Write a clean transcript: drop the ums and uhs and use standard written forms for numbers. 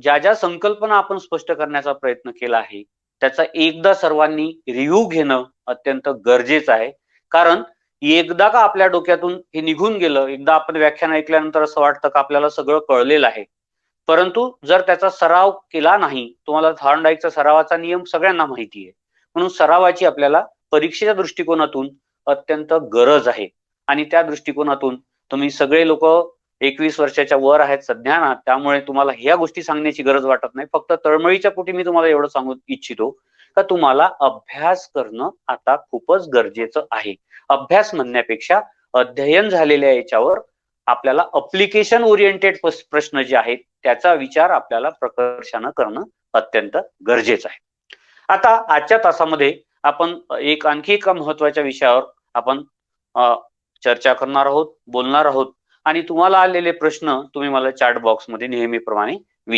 ज्या ज्या संकल्पना आपण स्पष्ट करण्याचा प्रयत्न केला आहे त्याचा एकदा सर्वांनी रिव्ह्यू घेणं अत्यंत गरजेचं आहे. कारण एकदा का आपल्या डोक्यातून हे निघून गेलं, एकदा आपण व्याख्यान ऐकल्यानंतर असं वाटतं का आपल्याला सगळं कळलेलं आहे, परंतु जर त्याचा सराव केला नाही, तुम्हाला थॉर्नडाईकचा सरावाचा नियम सगळ्यांना माहिती आहे, म्हणून सरावाची आपल्याला परीक्षेच्या दृष्टिकोनातून अत्यंत गरज आहे. आणि त्या दृष्टिकोनातून तुम्ही सगळे लोक 21 वर्षाच्या वर आहेत सध्या ना, त्यामुळे तुम्हाला ह्या गोष्टी सांगण्याची गरज वाटत नाही. फक्त तळमळीच्या पोटी मी तुम्हाला एवढं सांगू इच्छितो का तुम्हाला अभ्यास करणं आता खूपच गरजेचं आहे. अभ्यास म्हणण्यापेक्षा अध्ययन झालेल्या याच्यावर आपल्याला अप्लिकेशन ओरिएंटेड प्रश्न जे आहेत त्याचा विचार आपल्याला प्रकर्षानं करणं अत्यंत गरजेचं आहे. आता आजच्या तासामध्ये आपण आणखी एका महत्वाच्या विषयावर आपण चर्चा करणार आहोत, बोलणार आहोत. आणि तुम्हाला आलेले प्रश्न तुम्ही मला चॅट बॉक्समध्ये नेहमीप्रमाणे